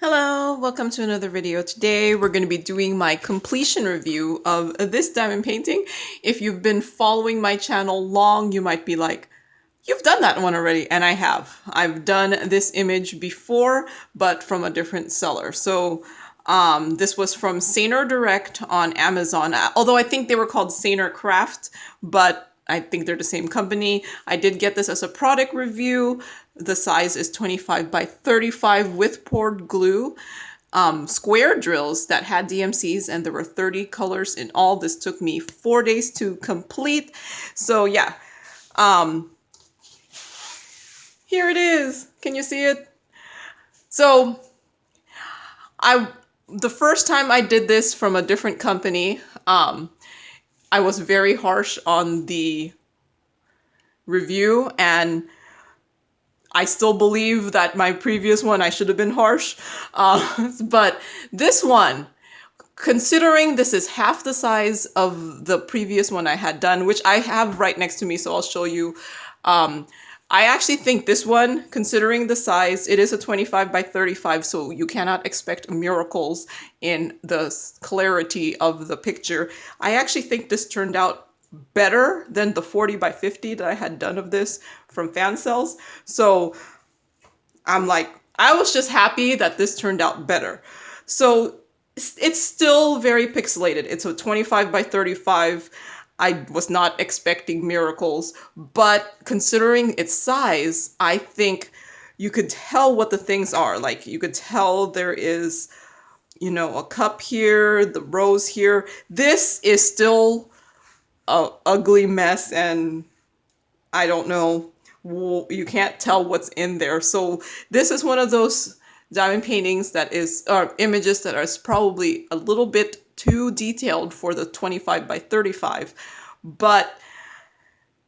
Hello, welcome to another video. Today we're going to be doing my completion review of this diamond painting. If you've been following my channel long, you might be like, you've done that one already, and I have. I've done this image before, but from a different seller. So this was from Saner Direct on Amazon, although I think they were called Saner Craft, but I think they're the same company. I did get this as a product review. The size is 25 by 35 with poured glue. Square drills that had DMCs, and there were 30 colors in all. This took me 4 days to complete. So yeah, here it is. Can you see it? So the first time I did this from a different company, I was very harsh on the review, and I still believe that my previous one I should have been harsh. But this one, considering this is half the size of the previous one I had done, which I have right next to me, so I'll show you. I actually think this one, considering the size, it is a 25 by 35, so you cannot expect miracles in the clarity of the picture. I actually think this turned out better than the 40 by 50 that I had done of this from Fansells. So I'm like, I was just happy that this turned out better. So it's still very pixelated. It's a 25 by 35. I was not expecting miracles, but considering its size, I think you could tell what the things are. Like, you could tell there is, you know, a cup here, the rose here. This is still a ugly mess, and I don't know, you can't tell what's in there. So this is one of those diamond paintings that is, or images that is probably a little bit too detailed for the 25 by 35, but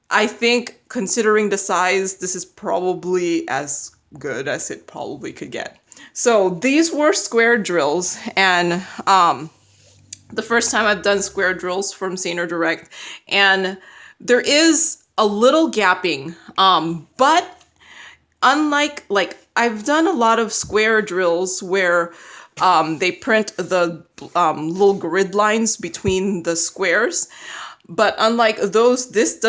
I think considering the size, this is probably as good as it probably could get. So these were square drills, and the first time I've done square drills from Saner Direct, and there is a little gapping, but unlike, like, I've done a lot of square drills where they print the little grid lines between the squares, but unlike those, this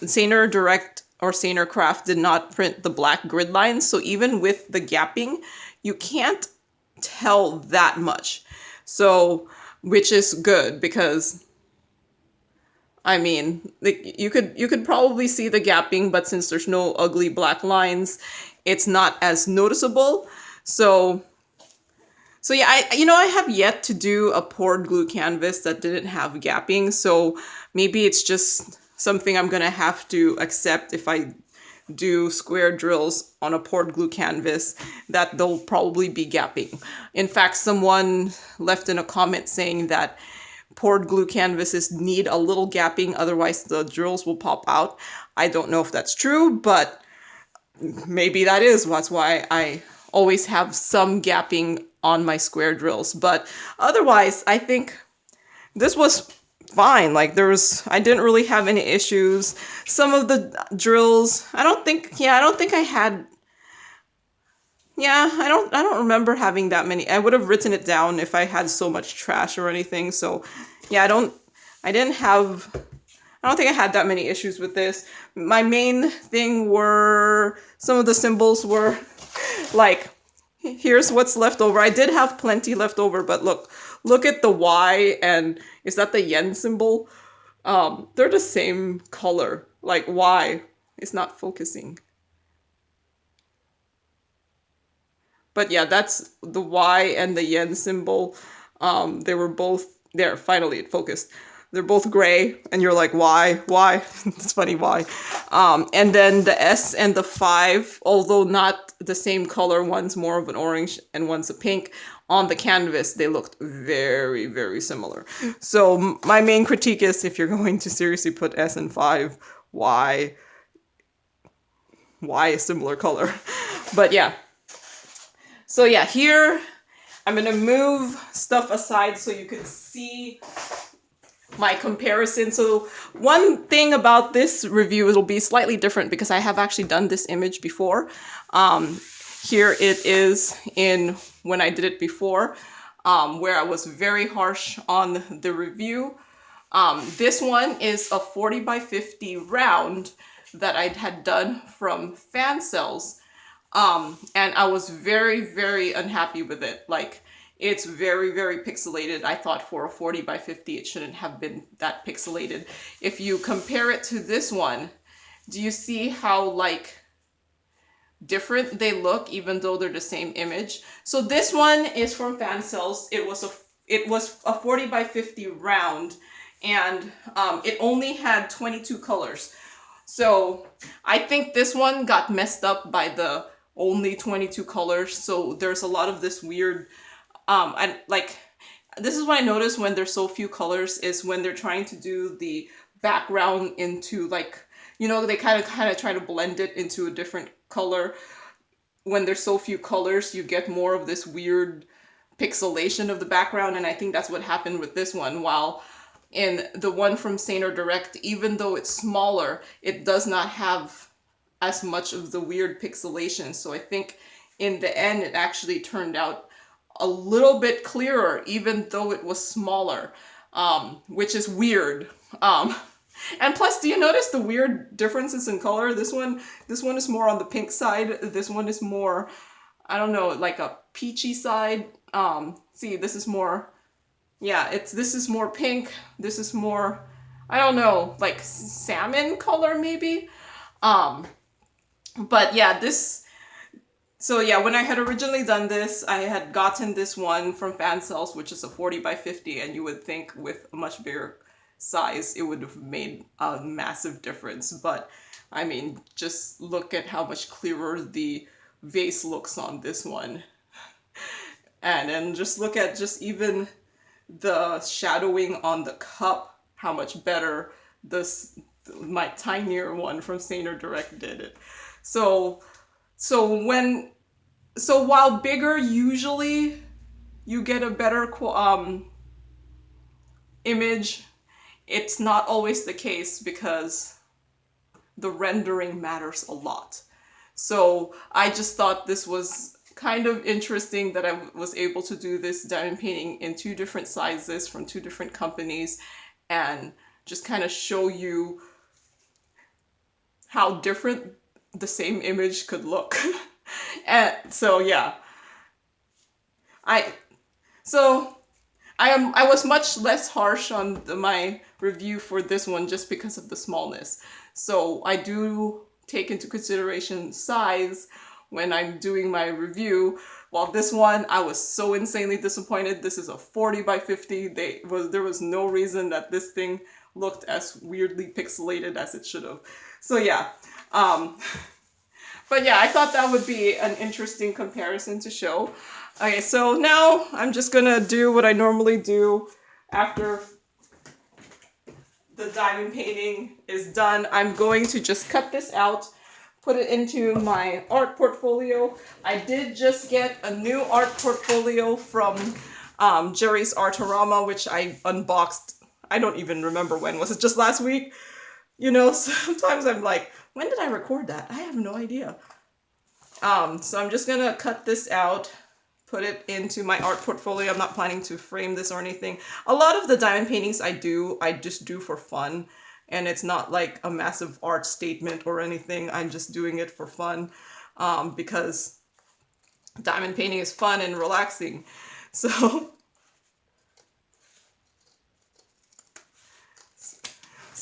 Saner Direct or Saner Craft did not print the black grid lines, so even with the gapping, you can't tell that much. So, which is good, because I mean, like, you could probably see the gapping, but since there's no ugly black lines, it's not as noticeable. So yeah, I have yet to do a poured glue canvas that didn't have gapping, so maybe it's just something I'm gonna have to accept if I do square drills on a poured glue canvas, that they'll probably be gapping. In fact, someone left in a comment saying that poured glue canvases need a little gapping, otherwise the drills will pop out. I don't know if that's true, but maybe that's why I always have some gapping on my square drills. But otherwise, I think this was fine. Like, I didn't really have any issues. Some of the drills, I don't think I had, I don't remember having that many. I would have written it down if I had so much trash or anything. So yeah, I don't think I had that many issues with this. My main thing were some of the symbols were like, here's what's left over. I did have plenty left over, but look at the Y, and is that the yen symbol? They're the same color. Like, Y is not focusing. But yeah, that's the Y and the yen symbol. They were both there. Finally, it focused. They're both gray, and you're like, why? It's funny, why? And then the S and the 5, although not the same color, one's more of an orange and one's a pink, on the canvas, they looked very, very similar. So my main critique is, if you're going to seriously put S and 5, why a similar color? But yeah. So yeah, here, I'm gonna move stuff aside so you can see my comparison. So one thing about this review, it'll be slightly different because I have actually done this image before. here it is in when I did it before, where I was very harsh on the review. This one is a 40 by 50 round that I had done from Fansells. And I was very, very unhappy with it. Like, it's very, very pixelated. I thought for a 40 by 50, it shouldn't have been that pixelated. If you compare it to this one, do you see how, like, different they look, even though they're the same image? So this one is from Fansells. It was a 40 by 50 round, and it only had 22 colors. So I think this one got messed up by the only 22 colors. So there's a lot of this weird, and like, this is what I noticed when there's so few colors, is when they're trying to do the background into, like, you know, they kind of try to blend it into a different color. When there's so few colors, you get more of this weird pixelation of the background, and I think that's what happened with this one. While in the one from Saner Direct, even though it's smaller, it does not have as much of the weird pixelation. So I think in the end, it actually turned out a little bit clearer, even though it was smaller, which is weird. And plus, do you notice the weird differences in color? This one is more on the pink side. This one is more, I don't know, like a peachy side. See, this is more, yeah, this is more pink. This is more, I don't know, like salmon color maybe. But yeah, so yeah, when I had originally done this, I had gotten this one from Fansells, which is a 40 by 50, and you would think with a much bigger size, it would have made a massive difference. But I mean, just look at how much clearer the vase looks on this one. And then just look at just even the shadowing on the cup, how much better my tinier one from Saner Direct did it. So while bigger, usually you get a better image, it's not always the case because the rendering matters a lot. So I just thought this was kind of interesting that I was able to do this diamond painting in 2 different sizes from 2 different companies, and just kind of show you how different the same image could look. And so yeah, I was much less harsh on my review for this one just because of the smallness. So I do take into consideration size when I'm doing my review. While this one, I was so insanely disappointed. This is a 40 by 50. There was no reason that this thing looked as weirdly pixelated as it should have. So yeah, but yeah, I thought that would be an interesting comparison to show. Okay, so now I'm just gonna do what I normally do after the diamond painting is done. I'm going to just cut this out, put it into my art portfolio. I did just get a new art portfolio from Jerry's Artorama, which I unboxed. I don't even remember when. Was it just last week? You know, sometimes I'm like, when did I record that? I have no idea. So I'm just gonna cut this out, put it into my art portfolio. I'm not planning to frame this or anything. A lot of the diamond paintings I just do for fun, and it's not like a massive art statement or anything. I'm just doing it for fun, because diamond painting is fun and relaxing. So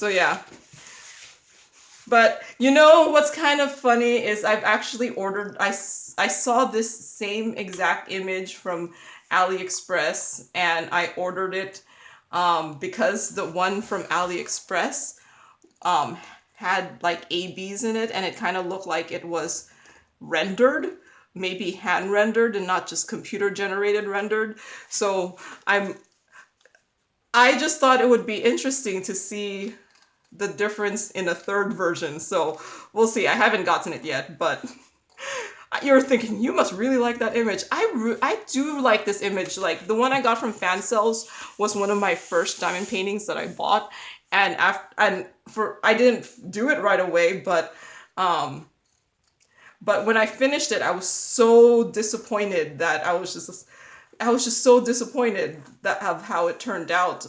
yeah. But you know what's kind of funny is I've actually ordered, I saw this same exact image from AliExpress, and I ordered it because the one from AliExpress had like ABs in it, and it kind of looked like it was rendered, maybe hand rendered and not just computer generated rendered. So I just thought it would be interesting to see the difference in a third version. So we'll see. I haven't gotten it yet, but you're thinking, you must really like that image. I do like this image. Like, the one I got from Fansells was one of my first diamond paintings that I bought, and I didn't do it right away, but But when I finished it, I was so disappointed that I was just so disappointed that of how it turned out,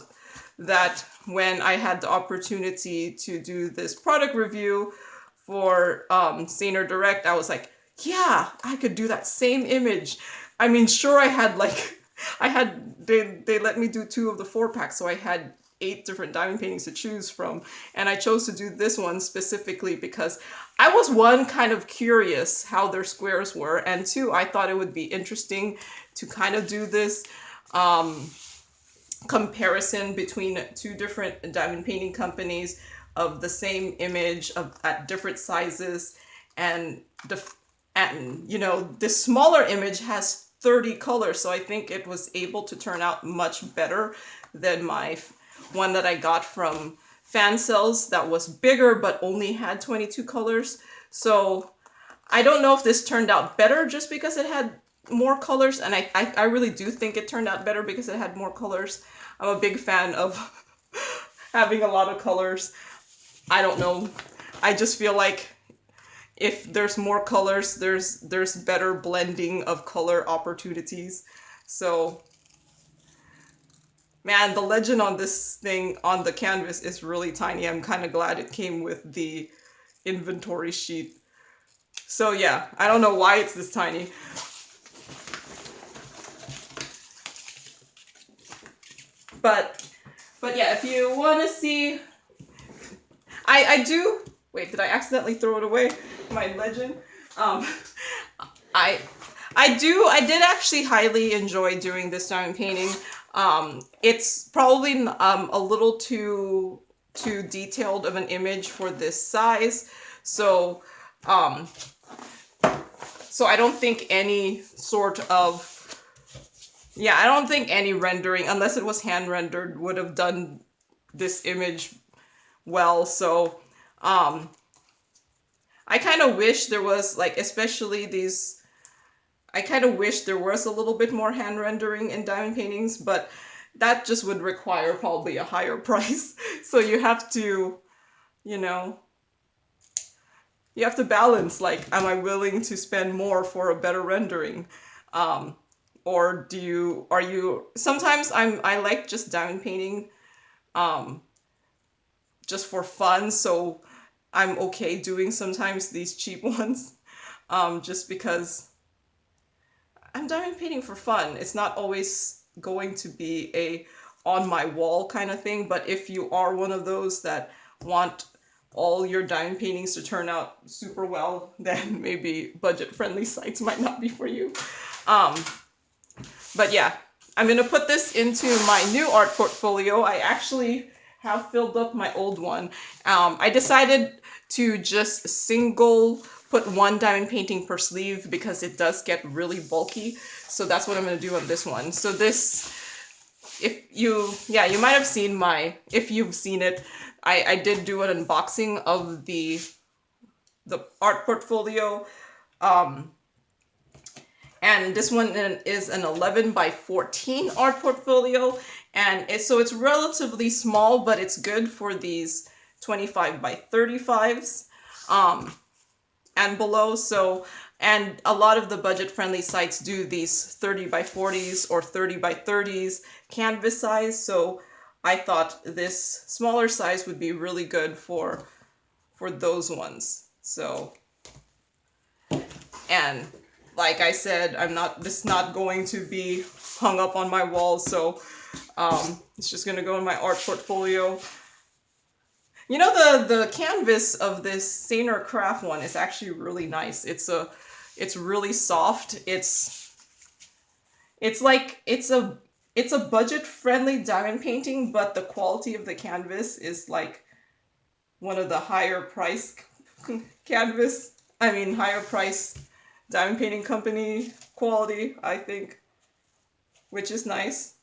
that when I had the opportunity to do this product review for Saner Direct, I was like, yeah, I could do that same image. I mean, sure, I had like, they let me do 2 of the 4-pack, so I had 8 different diamond paintings to choose from, and I chose to do this one specifically because I was, one, kind of curious how their squares were, and 2, I thought it would be interesting to kind of do this comparison between 2 different diamond painting companies of the same image at different sizes, and you know, this smaller image has 30 colors, so I think it was able to turn out much better than my one that I got from Fansells that was bigger but only had 22 colors. So I don't know if this turned out better just because it had more colors, and I really do think it turned out better because it had more colors. I'm a big fan of having a lot of colors. I don't know. I just feel like if there's more colors, there's better blending of color opportunities. So, man, the legend on this thing on the canvas is really tiny. I'm kind of glad it came with the inventory sheet. So yeah, I don't know why it's this tiny. But yeah, if you want to see, I do. Wait, did I accidentally throw it away? My legend. I did actually highly enjoy doing this diamond painting. It's probably a little too detailed of an image for this size, so so I don't think any sort of, yeah, I don't think any rendering, unless it was hand rendered, would have done this image well. So I kind of wish there was, like, especially these, I kind of wish there was a little bit more hand rendering in diamond paintings, but that just would require probably a higher price. So you have to, you know, you have to balance, like, am I willing to spend more for a better rendering? Or are you, sometimes I like just diamond painting just for fun, so I'm okay doing sometimes these cheap ones, just because I'm diamond painting for fun. It's not always going to be a on my wall kind of thing, but if you are one of those that want all your diamond paintings to turn out super well, then maybe budget-friendly sites might not be for you. But yeah, I'm gonna put this into my new art portfolio. I actually have filled up my old one. I decided to just put 1 diamond painting per sleeve because it does get really bulky. So that's what I'm gonna do on this one. So this, you might have seen if you've seen it, I did do an unboxing of the art portfolio. And this one is an 11 by 14 art portfolio, and so it's relatively small, but it's good for these 25 by 35s and below. So, and a lot of the budget-friendly sites do these 30 by 40s or 30 by 30s canvas size. So I thought this smaller size would be really good for those ones. So, and like I said, this is not going to be hung up on my wall, so it's just gonna go in my art portfolio. You know, the canvas of this Saner Craft one is actually really nice. It's really soft. It's a budget-friendly diamond painting, but the quality of the canvas is like one of the higher price higher price diamond painting company quality, I think, which is nice.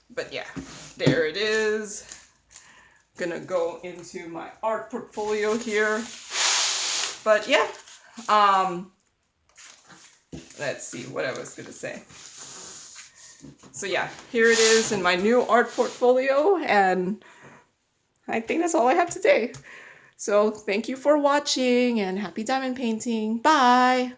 But yeah, there it is. Gonna go into my art portfolio here. But yeah, let's see what I was gonna say. So yeah, here it is in my new art portfolio, and I think that's all I have today. So thank you for watching, and happy diamond painting. Bye!